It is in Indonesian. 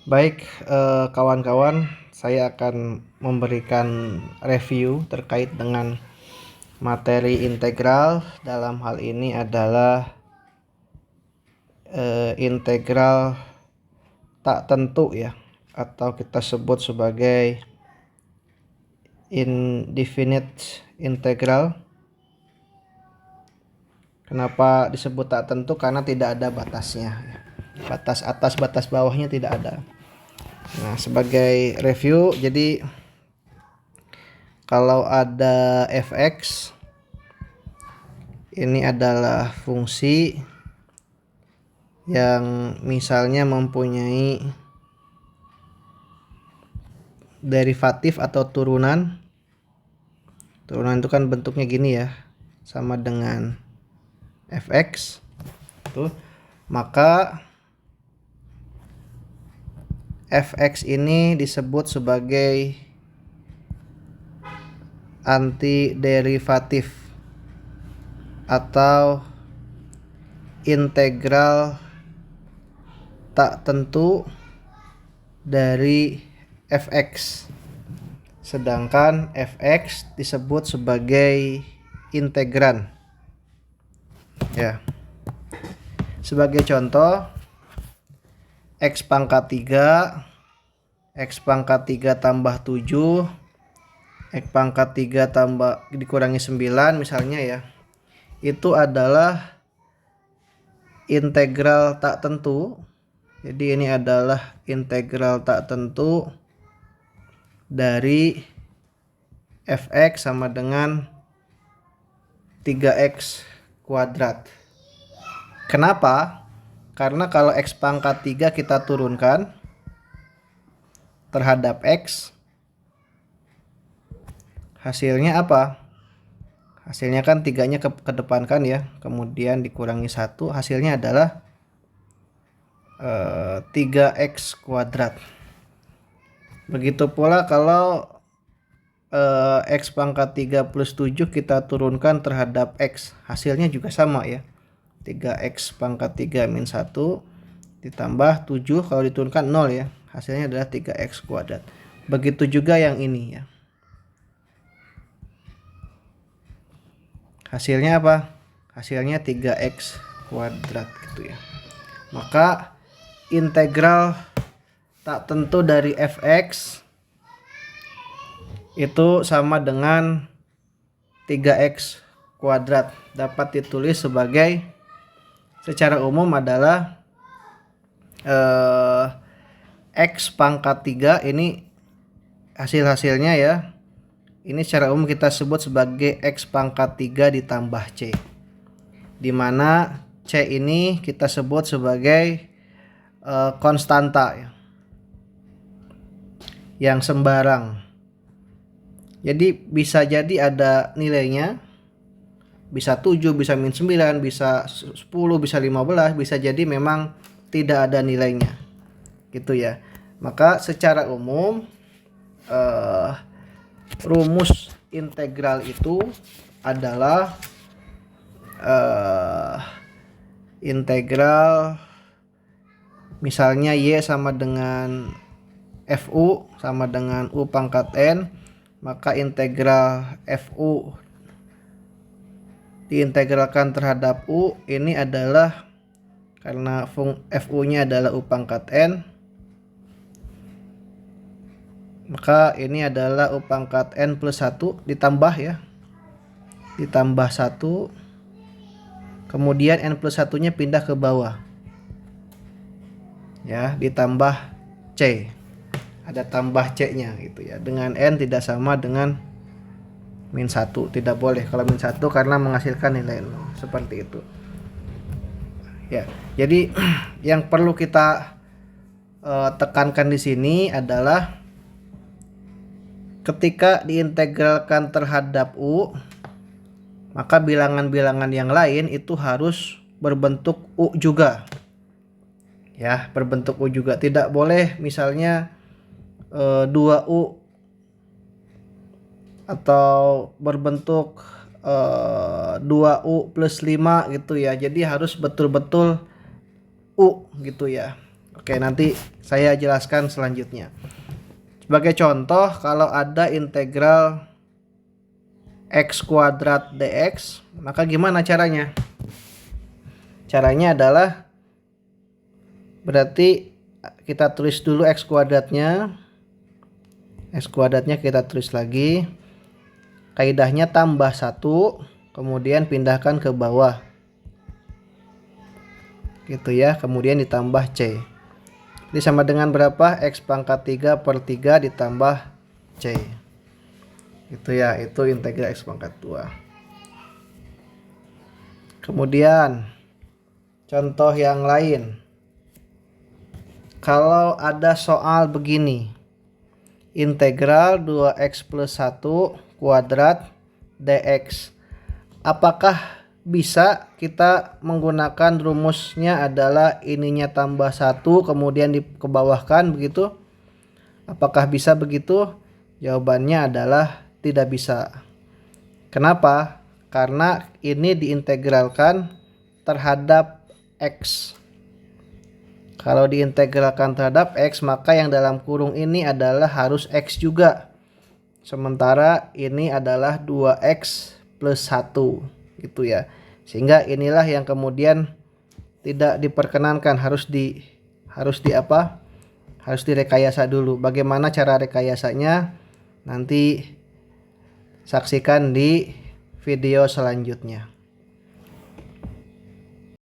Baik, kawan-kawan, saya akan memberikan review terkait dengan materi integral. Dalam hal ini adalah integral tak tentu ya, atau kita sebut sebagai indefinite integral. Kenapa disebut tak tentu? Karena tidak ada batasnya ya. Batas atas, batas bawahnya tidak ada. Nah, sebagai review, jadi kalau ada fx, ini adalah fungsi yang misalnya mempunyai derivatif atau turunan. Turunan itu kan bentuknya gini ya, sama dengan fx. Tuh, maka fx ini disebut sebagai antiderivatif atau integral tak tentu dari fx. Sedangkan fx disebut sebagai integran. Ya. Sebagai contoh, x pangkat 3, x pangkat 3 tambah 7, x pangkat 3 tambah dikurangi 9 misalnya ya. Itu adalah integral tak tentu. Jadi ini adalah integral tak tentu dari fx sama dengan 3x kuadrat. Kenapa? Karena kalau x pangkat 3 kita turunkan terhadap x, hasilnya apa? Hasilnya kan 3-nya kedepankan ya, kemudian dikurangi 1, hasilnya adalah 3x kuadrat. Begitu pula kalau x pangkat 3 plus 7 kita turunkan terhadap x, hasilnya juga sama ya, 3x pangkat 3 min 1 ditambah 7, kalau diturunkan 0 ya, hasilnya adalah 3x kuadrat. Begitu juga yang ini ya. Hasilnya apa? Hasilnya 3x kuadrat gitu ya. Maka integral tak tentu dari fx itu sama dengan 3x kuadrat. Dapat ditulis sebagai, secara umum adalah x pangkat 3, ini hasil-hasilnya ya. Ini secara umum kita sebut sebagai x pangkat 3 ditambah c. Dimana c ini kita sebut sebagai konstanta ya, yang sembarang. Jadi bisa jadi ada nilainya, bisa 7, bisa min 9, bisa 10, bisa 15, bisa jadi memang tidak ada nilainya gitu ya. Maka secara umum rumus integral itu adalah integral misalnya y sama dengan fu sama dengan u pangkat n, maka integral fu diintegralkan terhadap u ini adalah, karena fu nya adalah u pangkat n, maka ini adalah u pangkat n plus 1 ditambah ya, ditambah 1, kemudian n plus 1 nya pindah ke bawah ya, ditambah c, ada tambah c nya gitu ya. Dengan n tidak sama dengan min 1, tidak boleh kalau min 1 karena menghasilkan nilai 0, seperti itu ya. Jadi yang perlu kita tekankan di sini adalah ketika diintegralkan terhadap u, maka bilangan-bilangan yang lain itu harus berbentuk u juga ya, berbentuk u juga. Tidak boleh misalnya 2u atau berbentuk 2u plus 5 gitu ya. Jadi harus betul-betul u gitu ya. Oke, nanti saya jelaskan selanjutnya. Sebagai contoh, kalau ada integral x kuadrat dx, maka gimana caranya? Caranya adalah berarti kita tulis dulu x kuadratnya. X kuadratnya kita tulis lagi. Kaidahnya tambah 1, kemudian pindahkan ke bawah. Gitu ya, kemudian ditambah c. Jadi sama dengan berapa? X pangkat 3 per 3 ditambah c. Gitu ya, itu integral x pangkat 2. Kemudian contoh yang lain. Kalau ada soal begini. Integral 2x plus 1 kuadrat dx. Apakah bisa kita menggunakan rumusnya adalah ininya tambah 1 kemudian dikebawahkan begitu? Apakah bisa begitu? Jawabannya adalah tidak bisa. Kenapa? Karena ini diintegralkan terhadap x. Kalau diintegralkan terhadap x, maka yang dalam kurung ini adalah harus x juga. Sementara ini adalah 2x plus 1 gitu ya. Sehingga inilah yang kemudian tidak diperkenankan, harus direkayasa dulu. Bagaimana cara rekayasanya? Nanti saksikan di video selanjutnya.